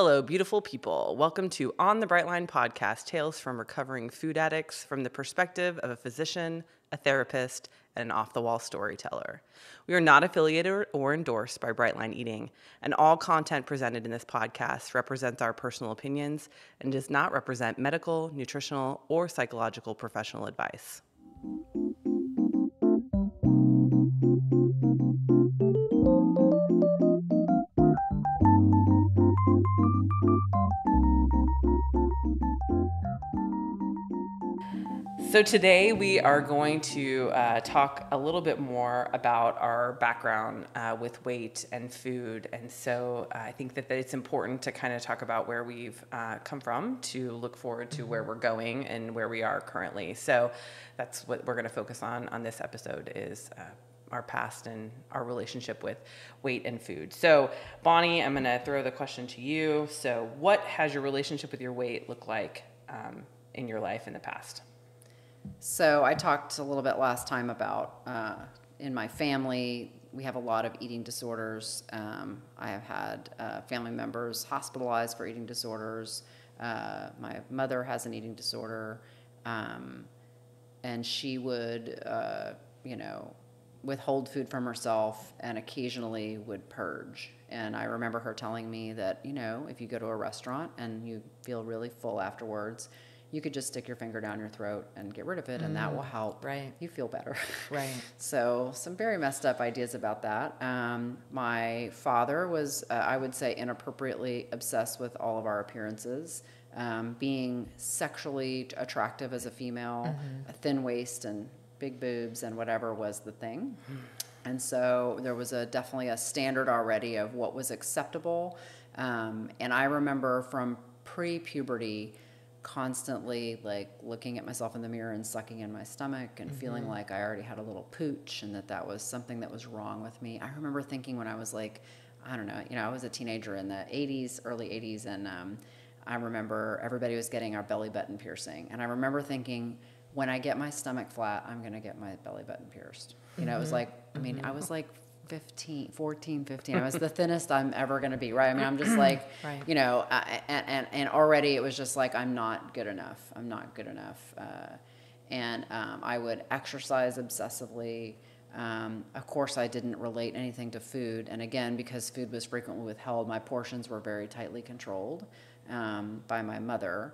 Hello, beautiful people. Welcome to On the Bright Line podcast, tales from recovering food addicts from the perspective of a physician, a therapist, and an off-the-wall storyteller. We are not affiliated or endorsed by Brightline Eating, and all content presented in this podcast represents our personal opinions and does not represent medical, nutritional, or psychological professional advice. So today we are going to talk a little bit more about our background with weight and food. And so I think that it's important to kind of talk about where we've come from to look forward to where we're going and where we are currently. So that's what we're going to focus on this episode is our past and our relationship with weight and food. So Bonnie, I'm going to throw the question to you. So what has your relationship with your weight looked like in your life in the past? So I talked a little bit last time about in my family, we have a lot of eating disorders. I have had family members hospitalized for eating disorders. My mother has an eating disorder, and she would, withhold food from herself and occasionally would purge. And I remember her telling me that, if you go to a restaurant and you feel really full afterwards, you could just stick your finger down your throat and get rid of it, and that will help you feel better. Right. So some very messed up ideas about that. My father was, I would say, inappropriately obsessed with all of our appearances, being sexually attractive as a female, a thin waist and big boobs and whatever was the thing. And so there was definitely a standard already of what was acceptable. And I remember from pre-puberty, constantly looking at myself in the mirror and sucking in my stomach and feeling like I already had a little pooch and that was something that was wrong with me. I remember thinking when I was I was a teenager in the 80s, early 80s, and I remember everybody was getting our belly button piercing. And I remember thinking, when I get my stomach flat, I'm going to get my belly button pierced. It was I was 14, 15. I was the thinnest I'm ever going to be, right? I'm just right. And already it was just I'm not good enough. I'm not good enough. And I would exercise obsessively. Of course, I didn't relate anything to food. And again, because food was frequently withheld, my portions were very tightly controlled by my mother.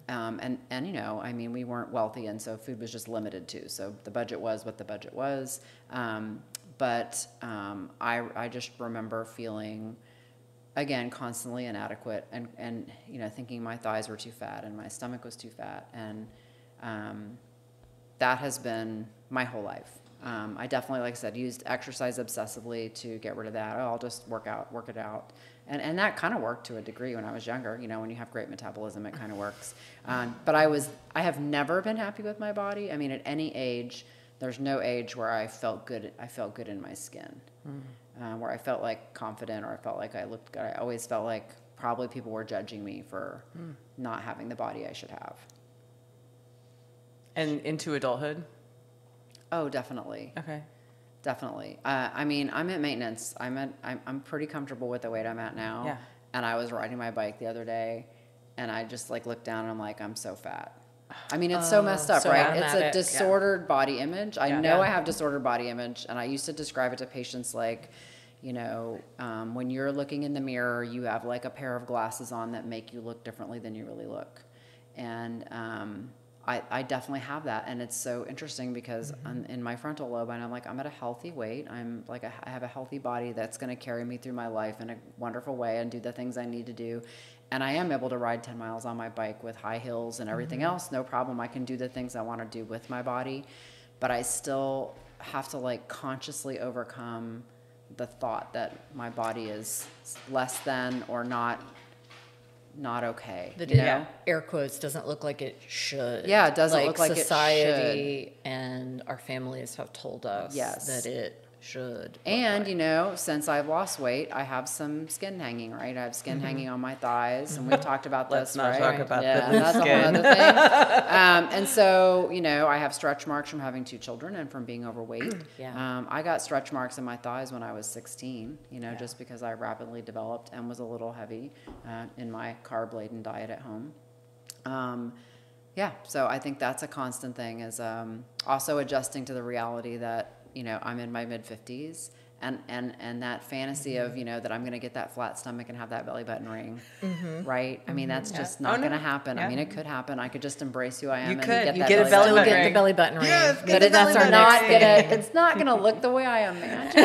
We weren't wealthy, and so food was just limited too. So the budget was what the budget was. But I just remember feeling, again, constantly inadequate and thinking my thighs were too fat and my stomach was too fat. And that has been my whole life. I definitely, like I said, used exercise obsessively to get rid of that. I'll just work it out. And that kind of worked to a degree when I was younger. When you have great metabolism, it kind of works. But I have never been happy with my body. At any age, there's no age where I felt good. I felt good in my skin, where I felt confident or I felt like I looked good. I always felt like probably people were judging me for not having the body I should have. And into adulthood? Oh, definitely. Okay. Definitely. I'm at maintenance. I'm pretty comfortable with the weight I'm at now. Yeah. And I was riding my bike the other day, and I just looked down and I'm like, I'm so fat. It's so messed up, so right? automatic. It's a disordered body image. I know Yeah. I have disordered body image, and I used to describe it to patients when you're looking in the mirror, you have a pair of glasses on that make you look differently than you really look. And I definitely have that, and it's so interesting because I'm in my frontal lobe, and I'm at a healthy weight. I have a healthy body that's going to carry me through my life in a wonderful way and do the things I need to do. And I am able to ride 10 miles on my bike with high heels and everything else, no problem. I can do the things I want to do with my body, but I still have to consciously overcome the thought that my body is less than or not okay. Air quotes, doesn't look like it should. Yeah, it doesn't look like society it should. and our families have told us Yes. that it should. And, you know, since I've lost weight, I have some skin hanging, right? I have skin hanging on my thighs, and we've talked about Let's this, not right? talk about yeah, the that's skin. a whole other thing. And so, you know, I have stretch marks from having 2 children and from being overweight. Yeah. I got stretch marks in my thighs when I was 16, you know, just because I rapidly developed and was a little heavy in my carb-laden diet at home. Yeah, so I think that's a constant thing, is also adjusting to the reality that, you know, I'm in my mid-50s, and that fantasy of, you know, that I'm going to get that flat stomach and have that belly button ring, right? I mean, that's just not going to happen. I mean, it could happen. I could just embrace who I am You and could. get You that get a belly belly button button Get ring. the belly button ring. Yes, get But the that's belly our button next ring. it's not gonna look the way I imagine.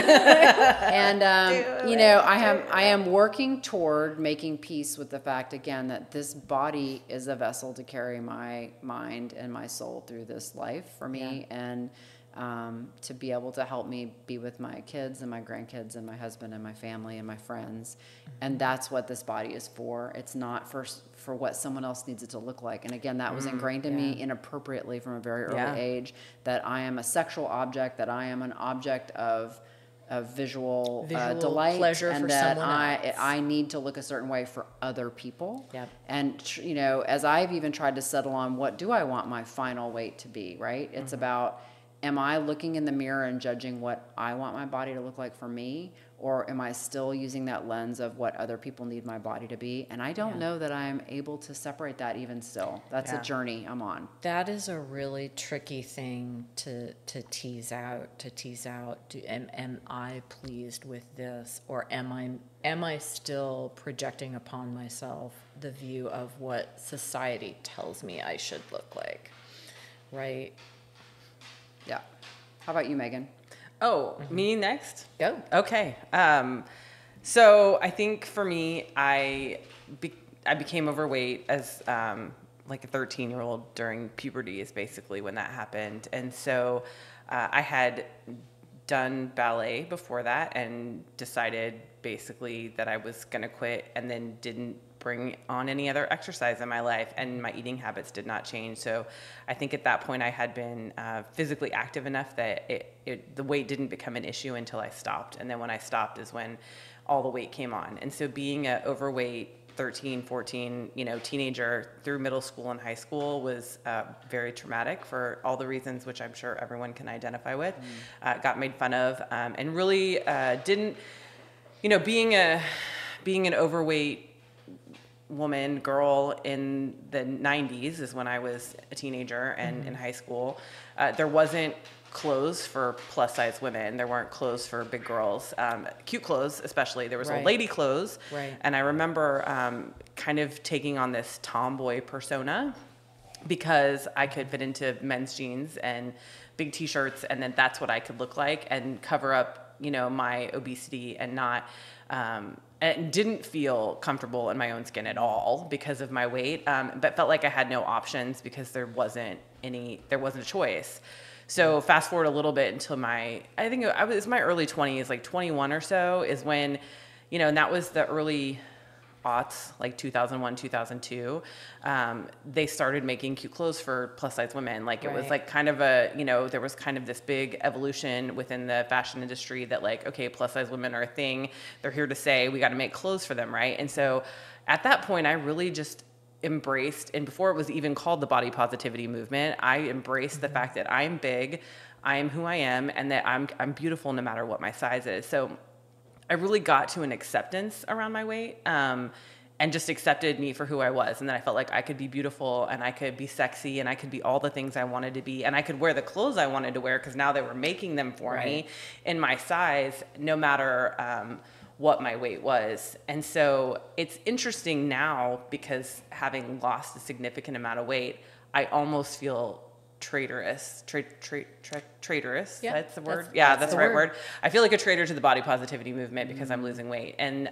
And you know, I am working toward making peace with the fact, again, that this body is a vessel to carry my mind and my soul through this life for me, and to be able to help me be with my kids and my grandkids and my husband and my family and my friends. And that's what this body is for. It's not for what someone else needs it to look like. And again, that was ingrained in me inappropriately from a very early age, that I am a sexual object, that I am an object of visual delight, pleasure and for that someone else. I need to look a certain way for other people. Yep. And you know, as I've even tried to settle on what do I want my final weight to be, right? It's about, am I looking in the mirror and judging what I want my body to look like for me? Or am I still using that lens of what other people need my body to be? And I don't know that I'm able to separate that even still. That's a journey I'm on. That is a really tricky thing to tease out. Am I pleased with this, or am I still projecting upon myself the view of what society tells me I should look like, right? Yeah. How about you, Meagan? Oh, me next? Go. Okay. So I think for me, I became overweight as like a 13-year-old during puberty is basically when that happened. And so I had done ballet before that and decided basically that I was going to quit, and then didn't bring on any other exercise in my life, and my eating habits did not change. So I think at that point I had been physically active enough that the weight didn't become an issue until I stopped. And then when I stopped is when all the weight came on. And so being an overweight 13, 14, you know, teenager through middle school and high school was very traumatic for all the reasons which I'm sure everyone can identify with. Got made fun of, and really didn't, you know, being an overweight girl in the 90s is when I was a teenager and in high school. There wasn't clothes for plus size women. There weren't clothes for big girls, cute clothes especially. There was old lady clothes. Right. And I remember kind of taking on this tomboy persona because I could fit into men's jeans and big t-shirts, and then that's what I could look like and cover up, you know, my obesity, and not and didn't feel comfortable in my own skin at all because of my weight, but felt like I had no options because there wasn't a choice. So fast forward a little bit until I think it was my early 20s, like 21 or so is when, you know, and that was the early aughts, like 2001, 2002, they started making cute clothes for plus size women. Like it was like kind of a, you know, there was kind of this big evolution within the fashion industry that like, okay, plus size women are a thing. They're here to say we got to make clothes for them, right? And so at that point, I really just embraced, and before it was even called the body positivity movement, I embraced the fact that I'm big, I am who I am, and that I'm beautiful no matter what my size is. So I really got to an acceptance around my weight, and just accepted me for who I was. And then I felt like I could be beautiful, and I could be sexy, and I could be all the things I wanted to be, and I could wear the clothes I wanted to wear because now they were making them for me in my size, no matter what my weight was. And so it's interesting now because having lost a significant amount of weight, I almost feel traitorous. Traitorous. Yeah, That's the word. that's The right word. I feel like a traitor to the body positivity movement because I'm losing weight, and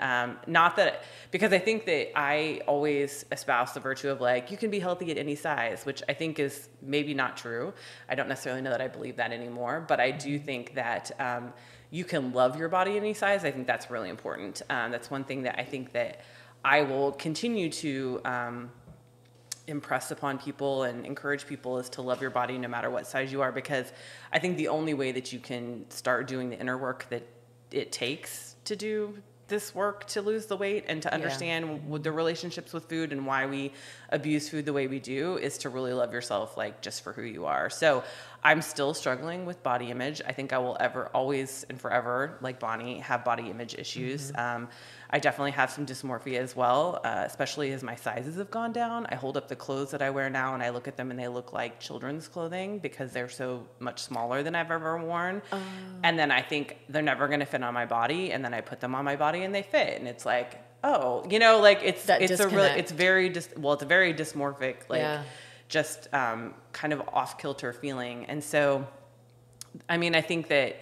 not that, because I think that I always espouse the virtue of like, you can be healthy at any size, which I think is maybe not true. I don't necessarily know that I believe that anymore, but I do think that you can love your body any size. I think that's really important. That's one thing that I think that I will continue to impress upon people and encourage people is to love your body no matter what size you are, because I think the only way that you can start doing the inner work that it takes to do this work to lose the weight and to understand the relationships with food and why we abuse food the way we do is to really love yourself, like, just for who you are. So I'm still struggling with body image. I think I will always and forever, like Bonny, have body image issues. I definitely have some dysmorphia as well, especially as my sizes have gone down. I hold up the clothes that I wear now and I look at them and they look like children's clothing because they're so much smaller than I've ever worn. And then I think they're never going to fit on my body. And then I put them on my body and they fit. And it's like, oh, you know, like it's very dysmorphic, like just kind of off kilter feeling. And so, I mean, I think that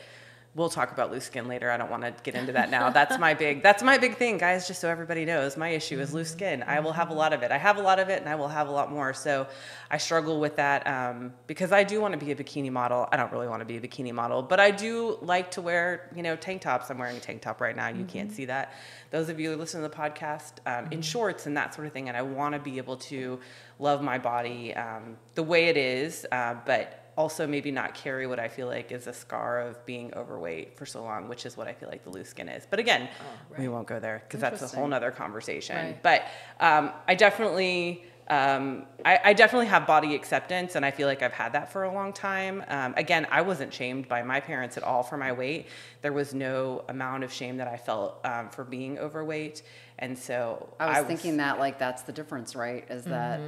we'll talk about loose skin later. I don't want to get into that now. That's my big thing, guys, just so everybody knows. My issue is loose skin. I will have a lot of it. I have a lot of it and I will have a lot more. So I struggle with that because I do want to be a bikini model. I don't really want to be a bikini model, but I do like to wear, you know, tank tops. I'm wearing a tank top right now. You can't see that. Those of you who listen to the podcast in shorts and that sort of thing. And I want to be able to love my body the way it is, but also maybe not carry what I feel like is a scar of being overweight for so long, which is what I feel like the loose skin is. But again, we won't go there because that's a whole nother conversation. Right. But I definitely have body acceptance, and I feel like I've had that for a long time. Again, I wasn't shamed by my parents at all for my weight. There was no amount of shame that I felt for being overweight. And so I was thinking that, like, that's the difference, right? Is that,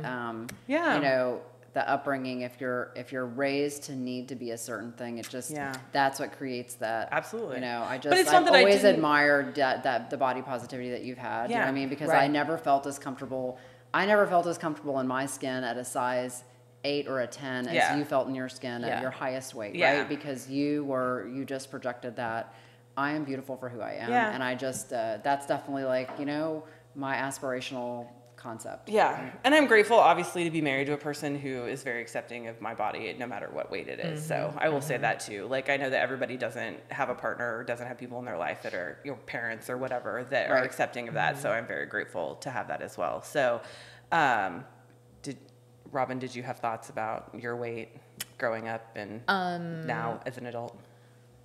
you know, the upbringing, if you're raised to need to be a certain thing, it just, that's what creates that. Absolutely. You know, I've always admired that the body positivity that you've had. You know what I mean? Because I never felt as comfortable in my skin at a size 8 or a 10 as you felt in your skin at your highest weight, right? Because you just projected that I am beautiful for who I am. And I just, that's definitely, like, you know, my aspirational concept. And I'm grateful, obviously, to be married to a person who is very accepting of my body no matter what weight it is. So I will say that too. Like, I know that everybody doesn't have a partner or doesn't have people in their life that are your parents or whatever that are accepting of that. So I'm very grateful to have that as well. So Robin, did you have thoughts about your weight growing up and now as an adult?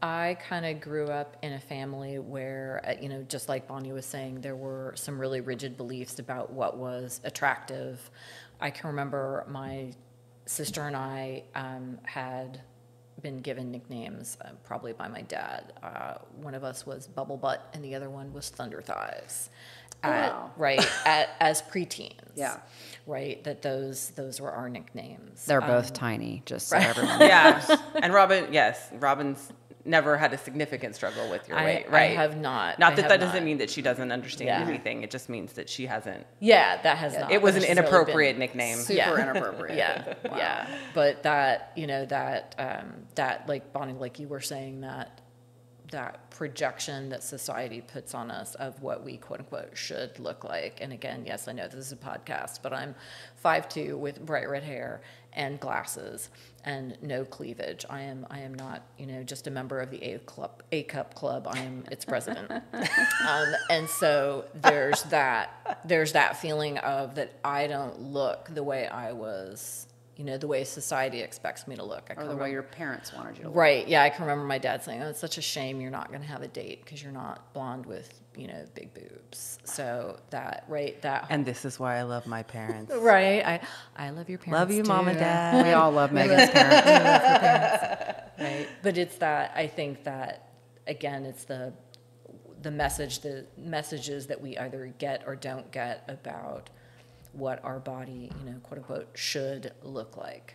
I kind of grew up in a family where, you know, just like Bonny was saying, there were some really rigid beliefs about what was attractive. I can remember my sister and I had been given nicknames, probably by my dad. One of us was Bubble Butt and the other one was Thunder Thighs. As preteens. Right, that those were our nicknames. They're both tiny, just so everyone knows. And Robin's never had a significant struggle with your weight, right? I have not. Not that doesn't mean that she doesn't understand anything. It just means that she hasn't. That has not. It was an inappropriate nickname. Super inappropriate. But that, you know, that like Bonny, like you were saying, that projection that society puts on us of what we quote unquote should look like. And again, yes, I know this is a podcast, but I'm 5'2" with bright red hair and glasses and no cleavage. I am not, you know, just a member of the A Cup Club. I am its president. And so there's that feeling of that I don't look the way I was, you know, the way society expects me to look. Or the way your parents wanted you to look. Right, yeah, I can remember my dad saying, oh, it's such a shame you're not going to have a date because you're not blonde with, you know, big boobs. So that. And this is why I love my parents. Right, I love your parents. Love you, too. Mom and Dad. We all love Meagan's parents. We love her parents. Right, but it's that, I think that, again, it's the messages that we either get or don't get about what our body, you know, quote unquote, should look like,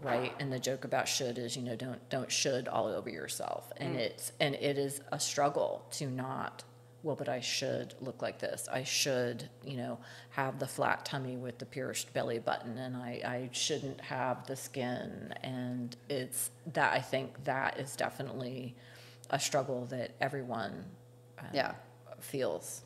right? And the joke about should is, you know, don't should all over yourself, and it is a struggle to not. Well, but I should look like this. I should, you know, have the flat tummy with the pierced belly button, and I shouldn't have the skin. And it's that, I think that is definitely a struggle that everyone feels.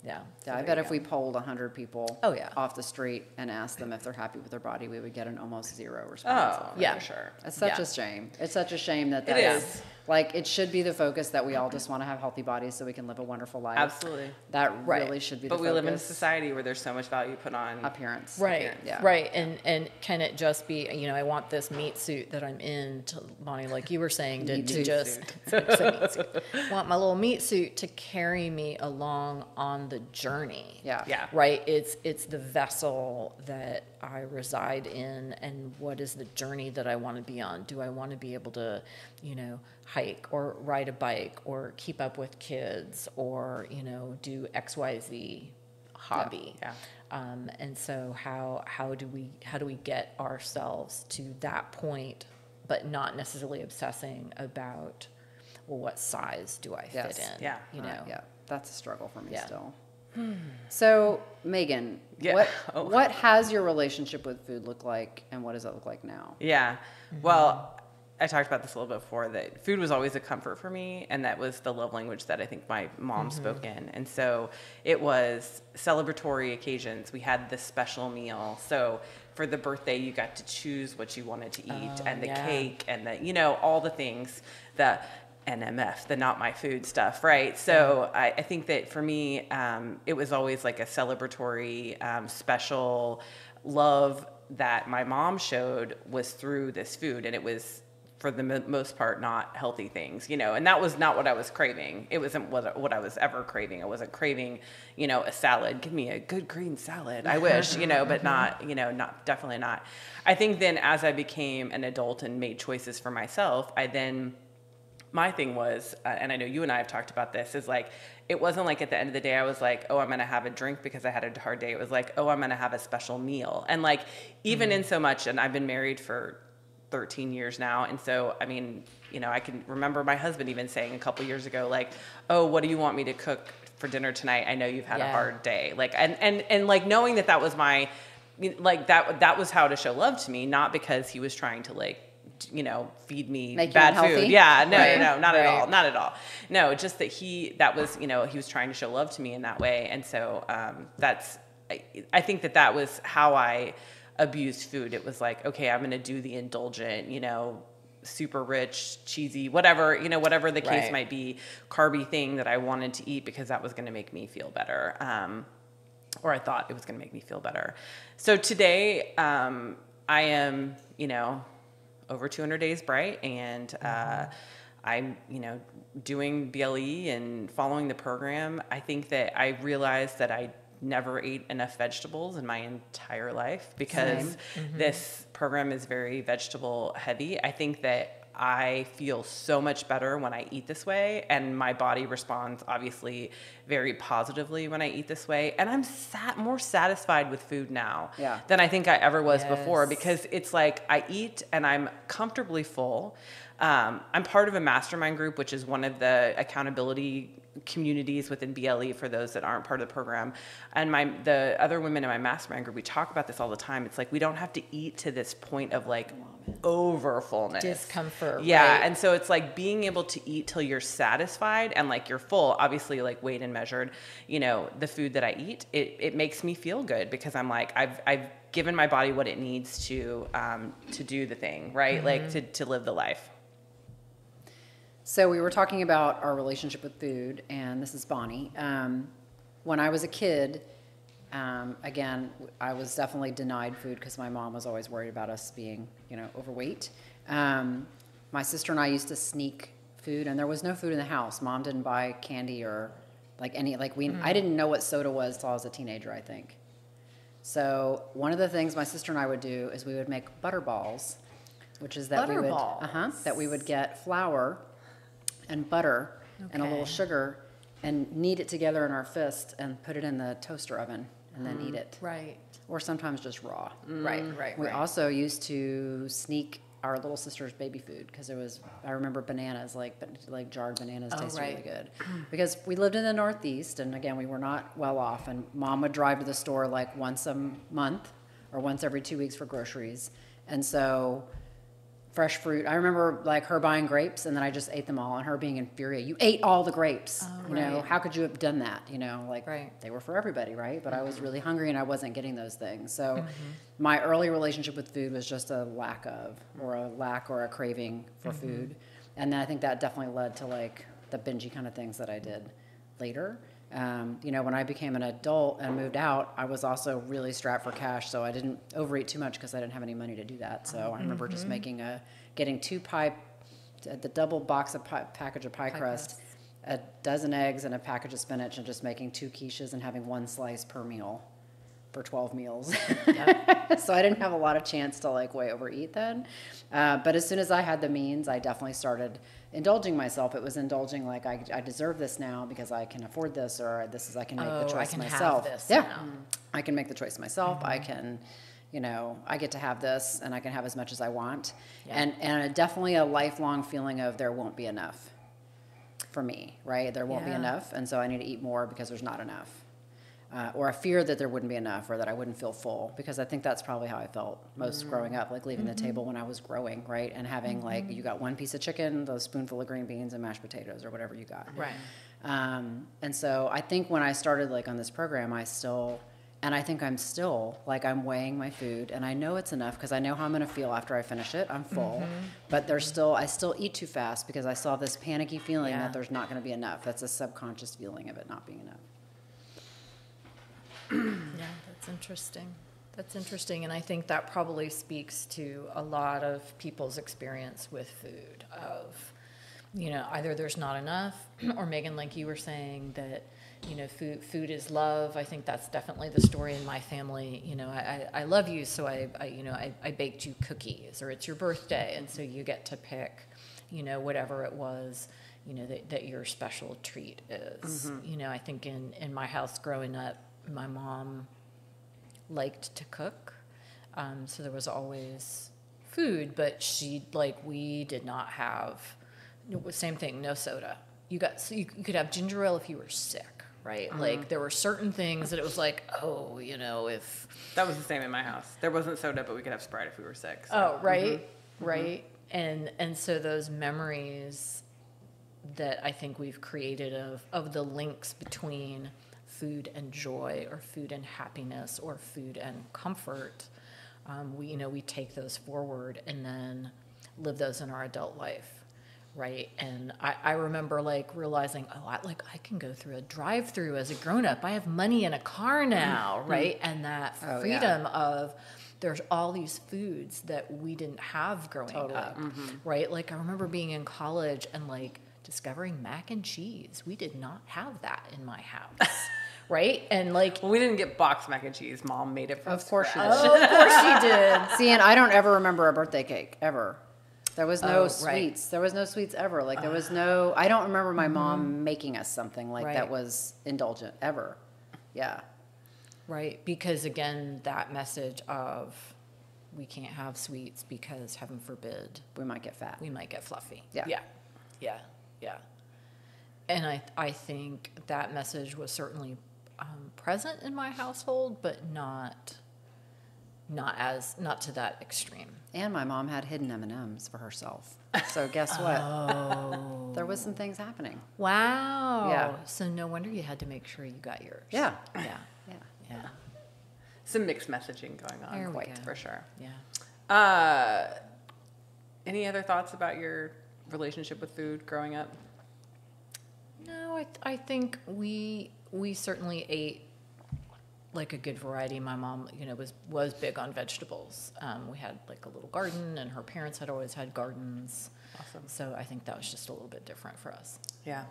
Yeah, I bet if we polled 100 people off the street and asked them if they're happy with their body, we would get an almost zero response. Oh, yeah, for sure. It's such a shame. It's such a shame that it is. Like, it should be the focus that we all just want to have healthy bodies so we can live a wonderful life. Absolutely. That really should be the But focus. we live in a society where there's so much value put on Appearance. Right, Yeah. right, and can it just be, you know, I want this meat suit that I'm in, to, Bonnie, like you were saying, to Meat just, meat suit. Want my little meat suit to carry me along on the journey. Yeah. Yeah. Right, it's the vessel that I reside in, and what is the journey that I want to be on? Do I want to be able to, you know, hike or ride a bike or keep up with kids or, you know, do XYZ hobby? Yeah. And so how do we get ourselves to that point, but not necessarily obsessing about, well, what size do I Yes. fit in? Yeah. You know. Yeah, that's a struggle for me Yeah. still. So, Meagan, Yeah. what has your relationship with food look like, and what does it look like now? Yeah. Well, I talked about this a little bit before, that food was always a comfort for me, and that was the love language that I think my mom spoke in. And so it was celebratory occasions. We had this special meal. So for the birthday, you got to choose what you wanted to eat, and the cake, and the, you know, all the things, the NMF, the not my food stuff, right? So I think that for me, it was always like a celebratory, special love that my mom showed was through this food. And it was, for the most part, not healthy things, you know, and that was not what I was craving. It wasn't what I was ever craving. I wasn't craving, you know, a salad. Give me a good green salad. I wish, you know, but not, you know, definitely not. I think then as I became an adult and made choices for myself, my thing was, and I know you and I have talked about this, is like, it wasn't like at the end of the day I was like, oh, I'm going to have a drink because I had a hard day. It was like, oh, I'm going to have a special meal. And like, even in so much, and I've been married for 13 years now. And so, I mean, you know, I can remember my husband even saying a couple years ago, like, oh, what do you want me to cook for dinner tonight? I know you've had a hard day. Like, and like knowing that was my, like, that was how to show love to me, not because he was trying to, like, you know, feed me Make you bad unhealthy? food. Yeah, no, Right. no, not at all. Not at all. No, just that was, you know, he was trying to show love to me in that way. And so, I think that was how I abused food. It was like, okay, I'm going to do the indulgent, you know, super rich, cheesy, whatever, you know, whatever the case might be, carby thing that I wanted to eat because that was going to make me feel better. Or I thought it was going to make me feel better. So today, I am, you know, over 200 days bright, and I'm, you know, doing BLE and following the program. I think that I realized that I never ate enough vegetables in my entire life because this program is very vegetable heavy. I think that I feel so much better when I eat this way, and my body responds obviously very positively when I eat this way. And I'm more satisfied with food now than I think I ever was before, because it's like I eat and I'm comfortably full. I'm part of a mastermind group, which is one of the accountability communities within BLE for those that aren't part of the program. And the other women in my mastermind group, we talk about this all the time. It's like, we don't have to eat to this point of like over fullness. Discomfort. Yeah. Right? And so it's like being able to eat till you're satisfied and like you're full, obviously like weighed and measured, you know, the food that I eat, it makes me feel good because I'm like, I've given my body what it needs to do the thing, right? Like to live the life. So we were talking about our relationship with food, and this is Bonnie. When I was a kid, again, I was definitely denied food because my mom was always worried about us being, you know, overweight. My sister and I used to sneak food, and there was no food in the house. Mom didn't buy candy or like any, like I didn't know what soda was until I was a teenager, I think. So one of the things my sister and I would do is we would make butter balls, which is that we would get flour and butter and a little sugar and knead it together in our fist and put it in the toaster oven and then eat it. Right. Or sometimes just raw. Right. We also used to sneak our little sister's baby food because it was, I remember bananas, like jarred bananas tasted really good. Because we lived in the Northeast, and again, we were not well off, and Mom would drive to the store like once a month or once every 2 weeks for groceries. And so fresh fruit. I remember like her buying grapes and then I just ate them all and her being infuriated. You ate all the grapes. You know, how could you have done that? You know, like they were for everybody, right? But I was really hungry and I wasn't getting those things. So my early relationship with food was just a lack or a craving for food. And then I think that definitely led to like the bingey kind of things that I did later. You know, when I became an adult and moved out, I was also really strapped for cash, so I didn't overeat too much because I didn't have any money to do that. So I remember just getting the double box of package of pie crust, a dozen eggs, and a package of spinach, and just making 2 quiches and having 1 slice per meal for 12 meals. Yep. So I didn't have a lot of chance to like way overeat then. But as soon as I had the means, I definitely started indulging myself. It was indulging like I deserve this now because I can afford this, or I can make the choice myself. I can make the choice myself. I can, you know, I get to have this, and I can have as much as I want. Yeah. And definitely a lifelong feeling of there won't be enough for me, right? There won't be enough, and so I need to eat more because there's not enough. Or a fear that there wouldn't be enough, or that I wouldn't feel full, because I think that's probably how I felt most growing up, like leaving the table when I was growing, right? And having like, you got 1 piece of chicken, the spoonful of green beans and mashed potatoes, or whatever you got. Right. And so I think when I started like on this program, I think I'm still, like I'm weighing my food, and I know it's enough because I know how I'm going to feel after I finish it. I'm full, but I still eat too fast because I still have this panicky feeling that there's not going to be enough. That's a subconscious feeling of it not being enough. Yeah, that's interesting. That's interesting, and I think that probably speaks to a lot of people's experience with food of, you know, either there's not enough, or Meagan, like you were saying, that, you know, food is love. I think that's definitely the story in my family. You know, I love you, so I baked you cookies, or it's your birthday, and so you get to pick, you know, whatever it was, you know, that your special treat is. You know, I think in my house growing up, my mom liked to cook, so there was always food, but we did not have, same thing, no soda. You could have ginger ale if you were sick, right? Like there were certain things that it was like, oh, you know, if... That was the same in my house. There wasn't soda, but we could have Sprite if we were sick. So. Oh, right, right. And so those memories that I think we've created of the links between food and joy, or food and happiness, or food and comfort, we take those forward and then live those in our adult life, right? And I remember like realizing, I can go through a drive-through as a grown-up. I have money in a car now, right? And that freedom of there's all these foods that we didn't have growing up, right? Like I remember being in college and like discovering mac and cheese. We did not have that in my house. Right? And like... Well, we didn't get boxed mac and cheese. Mom made it from Of course she did. Oh, of course she did. See, and I don't ever remember a birthday cake, ever. There was no sweets. Right. There was no sweets ever. Like there was no... I don't remember my mom making us something like that was indulgent, ever. Yeah. Right. Because again, that message of we can't have sweets because heaven forbid... We might get fat. We might get fluffy. Yeah. Yeah. Yeah. Yeah. And I think that message was certainly present in my household, but not to that extreme. And my mom had hidden M&Ms for herself. So guess what? Oh. There was some things happening. Wow. Yeah. So no wonder you had to make sure you got yours. Yeah. Yeah. Yeah. Yeah. some mixed messaging going on, There we quite go. for sure. Yeah. Any other thoughts about your relationship with food growing up? No, I think we certainly ate like a good variety. My mom, was big on vegetables. We had like a little garden, and her parents had always had gardens. Awesome. So I think that was just a little bit different for us. Yeah.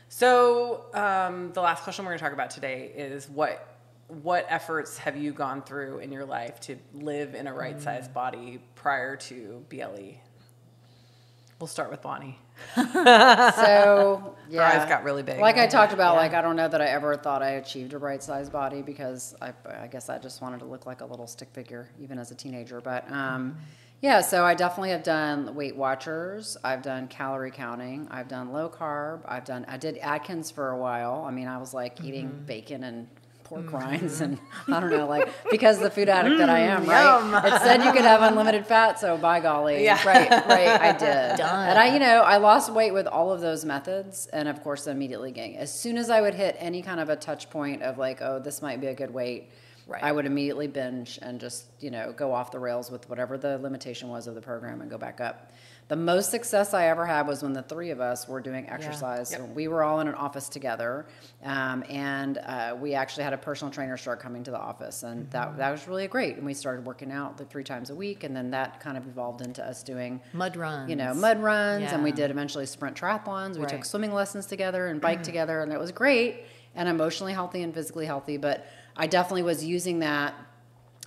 So the last question we're going to talk about today is what efforts have you gone through in your life to live in a right-sized body prior to BLE? We'll start with Bonny. So, yeah. Her eyes got really big. Like I talked about, I don't know that I ever thought I achieved a right-sized body because I guess I just wanted to look like a little stick figure even as a teenager. But, yeah, so I definitely have done Weight Watchers. I've done calorie counting. I've done low carb. I did Atkins for a while. I mean, I was like eating bacon and pork rinds and I don't know, like, because the food addict that I am, right? It said you could have unlimited fat, so by golly. Yeah. Right, I did. Done. And I lost weight with all of those methods and of course immediately gained. As soon as I would hit any kind of a touch point of like, oh, this might be a good weight, Right. I would immediately binge and just, go off the rails with whatever the limitation was of the program and go back up. The most success I ever had was when the three of us were doing exercise. Yep. So we were all in an office together, and we actually had a personal trainer start coming to the office, and that was really great. And we started working out 3 times a week, and then that kind of evolved into us doing Mud runs. And we Yeah. did eventually sprint triathlons. We Right. took swimming lessons together and bike together, and it was great and emotionally healthy and physically healthy. But I definitely was using that.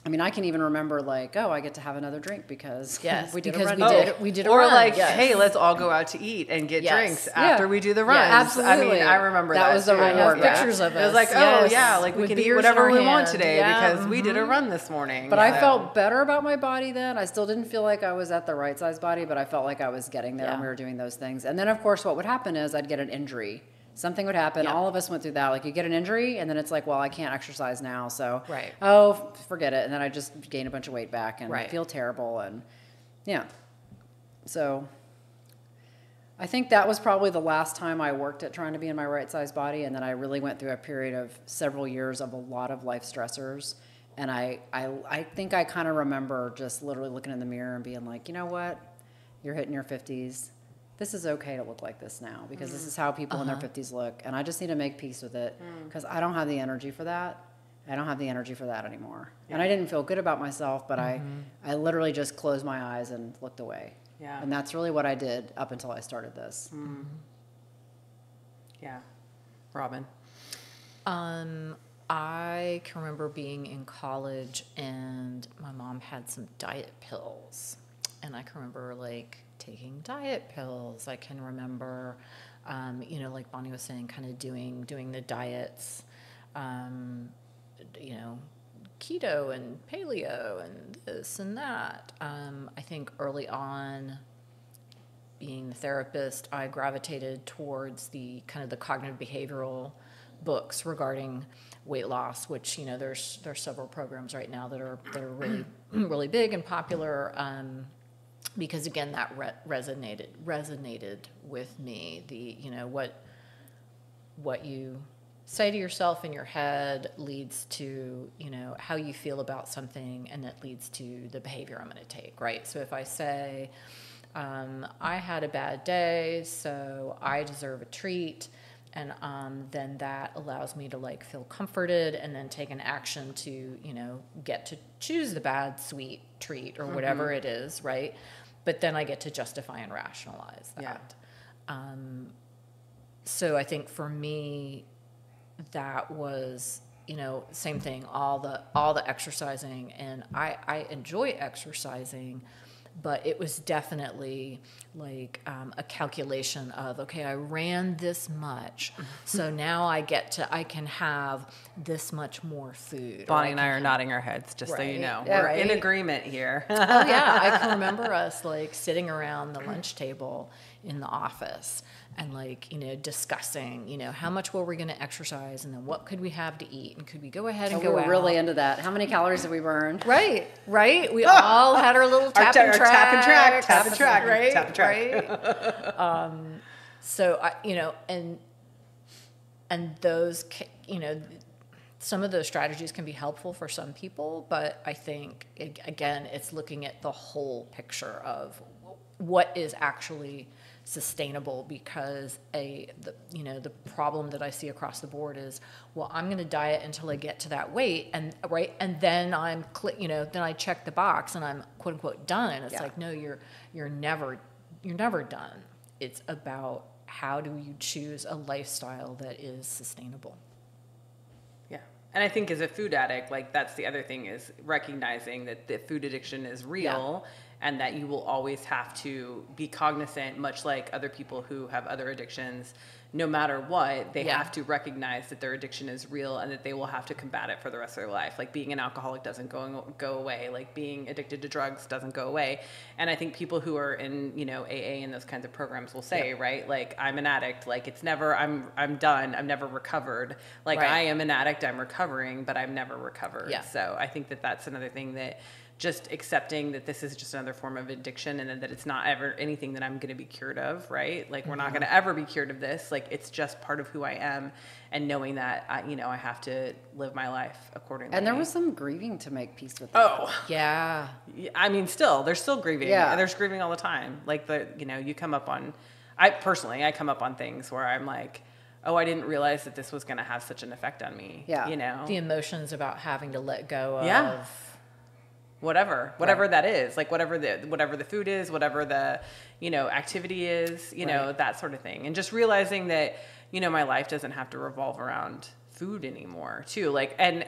I mean, I can even remember like, oh, I get to have another drink because Yes, we did because a run. we did a or run. like, Yes. hey, let's all go out to eat and get Yes. drinks Yeah. after we do the runs. Yeah, absolutely. I mean, I remember That that. was the too. I have reward. pictures of us. It was like, yes, oh yeah, like we with can eat beers in whatever our we want hand. today Yeah, because we did a run this morning. But I So- felt better about my body then. I still didn't feel like I was at the right size body, but I felt like I was getting there when Yeah. we were doing those things. And then, of course, what would happen is I'd get an injury. Something would happen. Yeah. All of us went through that. Like you get an injury, and then it's like, well, I can't exercise now, so Right. oh, forget it. And then I just gain a bunch of weight back and Right. feel terrible. And yeah, so I think that was probably the last time I worked at trying to be in my right size body. And then I really went through a period of several years of a lot of life stressors. And I think I kind of remember just literally looking in the mirror and being like, you know what? You're hitting your 50s. This is okay to look like this now because this is how people in their 50s look. And I just need to make peace with it because I don't have the energy for that. I don't have the energy for that anymore. And I didn't feel good about myself, but I literally just closed my eyes and looked away. Yeah. And that's really what I did up until I started this. Yeah. Robin. I can remember being in college and my mom had some diet pills. And I can remember like taking diet pills. I can remember, like Bonnie was saying, kind of doing the diets, keto and paleo and this and that. I think early on, being the therapist, I gravitated towards the kind of the cognitive behavioral books regarding weight loss, which there's several programs right now that are really really big and popular, because again that resonated with me. The what you say to yourself in your head leads to how you feel about something, and that leads to the behavior I'm going to take, right? So if I say I had a bad day, so I deserve a treat. And then that allows me to like feel comforted and then take an action to, get to choose the bad, sweet treat or whatever it is, right? But then I get to justify and rationalize that. Yeah. So I think for me, that was, same thing, all the exercising, and I enjoy exercising. But it was definitely like a calculation of, okay, I ran this much, so now I can have this much more food. Bonnie and I are nodding our heads, just so you Right. know. Yeah, We're in right. agreement here. Oh yeah, I can remember us like sitting around the lunch table in the office and like, discussing, how much were we going to exercise, and then what could we have to eat, and could we go ahead and We go were out? really into that. How many calories did we burn? Right. We all had our little tap and track. tap and track, tap and track, right? tap and track. Right. So I, and those, some of those strategies can be helpful for some people, but I think again, it's looking at the whole picture of what is actually sustainable, because the problem that I see across the board is, well, I'm going to diet until I get to that weight, and then then I check the box and I'm quote unquote done. And it's like, no, you're never done. It's about how do you choose a lifestyle that is sustainable. Yeah. And I think as a food addict, like that's the other thing, is recognizing that the food addiction is real. And that you will always have to be cognizant, much like other people who have other addictions, no matter what, they have to recognize that their addiction is real and that they will have to combat it for the rest of their life. Like being an alcoholic doesn't go away. Like being addicted to drugs doesn't go away. And I think people who are in, AA and those kinds of programs will say, right, like I'm an addict, like it's never, I'm done, I'm never recovered. Like I am an addict, I'm recovering, but I'm never recovered. Yeah. So I think that that's another thing that just accepting that this is just another form of addiction and that it's not ever anything that I'm going to be cured of, right? Like, we're not going to ever be cured of this. Like, it's just part of who I am, and knowing that, I have to live my life accordingly. And there was some grieving to make peace with that. Oh, Yeah. I mean, there's still grieving. Yeah. And there's grieving all the time. Like, you come up on, I come up on things where I'm like, oh, I didn't realize that this was going to have such an effect on me. Yeah. The emotions about having to let go of. Yeah. Whatever that is, like whatever the food is, whatever the, activity is, that sort of thing. And just realizing that, my life doesn't have to revolve around food anymore too. Like, and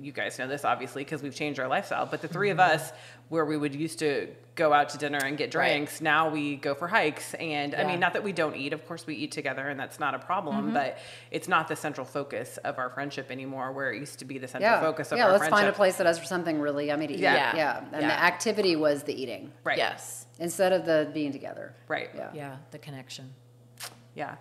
you guys know this obviously because we've changed our lifestyle, but the three of us, where we would used to go out to dinner and get drinks, now we go for hikes. And I mean, not that we don't eat, of course we eat together and that's not a problem, but it's not the central focus of our friendship anymore, where it used to be the central focus of our friendship. Let's find a place that has something really yummy to eat. And the activity was the eating. Right. Yes. Instead of the being together. Right. Yeah. The connection. Yeah.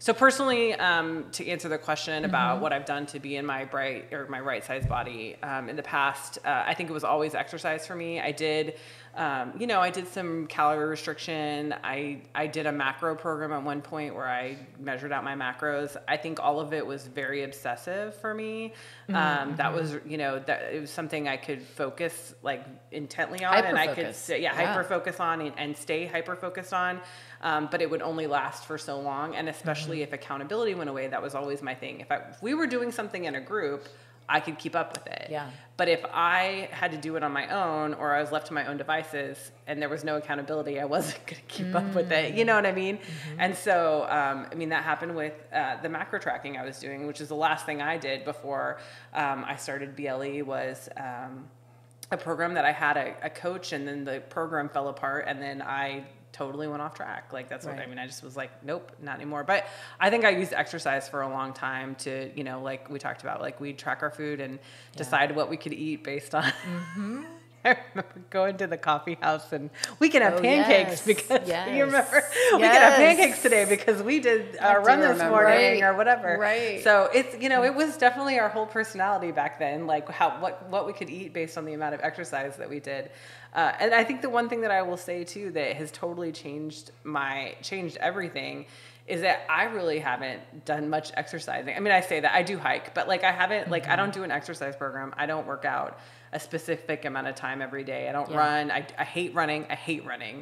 So personally, to answer the question about what I've done to be in my right size body in the past, I think it was always exercise for me. I did, I did some calorie restriction. I did a macro program at one point where I measured out my macros. I think all of it was very obsessive for me. That was, that it was something I could focus like intently on, and I could hyper focus on and stay hyper focused on. But it would only last for so long. And especially if accountability went away, that was always my thing. If we were doing something in a group, I could keep up with it. Yeah. But if I had to do it on my own, or I was left to my own devices and there was no accountability, I wasn't going to keep up with it. You know what I mean? And so, that happened with the macro tracking I was doing, which is the last thing I did before I started BLE, was a program that I had a coach, and then the program fell apart, and then I totally went off track. Like, that's what I just was like, nope, not anymore. But I think I used exercise for a long time to, like we talked about, like we'd track our food and decide what we could eat based on. I remember going to the coffee house and we can have pancakes because you remember we can have pancakes today because we did our run this morning or whatever. Right. So it's, it was definitely our whole personality back then, like what we could eat based on the amount of exercise that we did. And I think the one thing that I will say too that has totally changed everything is that I really haven't done much exercising. I mean, I say that I do hike, but like I haven't, like I don't do an exercise program. I don't work out a specific amount of time every day. I don't run. I hate running.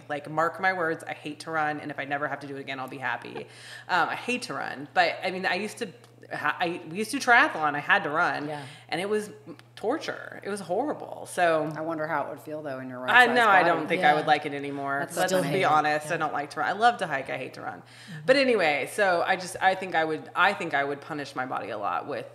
Like, mark my words, I hate to run. And if I never have to do it again, I'll be happy. I hate to run. But I mean, we used to triathlon. I had to run, and it was torture. It was horrible. So I wonder how it would feel though in your right size body. I don't think I would like it anymore. Let's be honest. I don't like to run. I love to hike. I hate to run. But anyway, so I think I would punish my body a lot with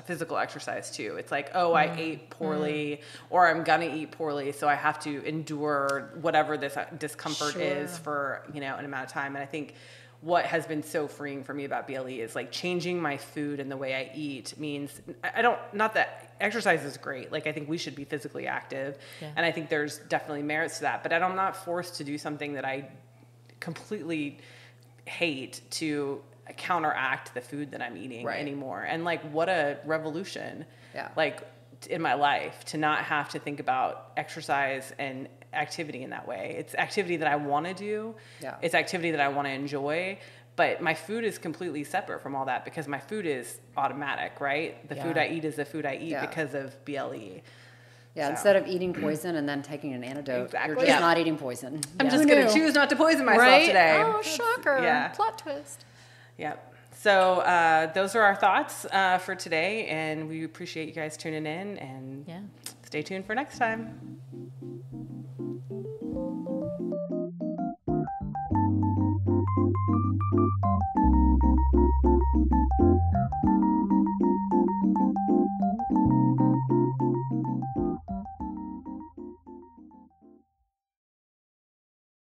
physical exercise too. It's like, I ate poorly, or I'm gonna eat poorly, so I have to endure whatever this discomfort is for an amount of time. And I think what has been so freeing for me about BLE is like changing my food and the way I eat means not that exercise is great. Like, I think we should be physically active, and I think there's definitely merits to that, but I'm not forced to do something that I completely hate to counteract the food that I'm eating anymore. And like, what a revolution, like in my life, to not have to think about exercise and activity in that way. It's activity that I want to do. It's activity that I want to enjoy, but my food is completely separate from all that because my food is automatic, right? The food I eat is the food I eat because of BLE. Yeah, instead of eating poison and then taking an antidote, you're just not eating poison. I'm just going to choose not to poison myself today. Oh, shocker. Plot twist. Yep. So those are our thoughts for today, and we appreciate you guys tuning in, and stay tuned for next time.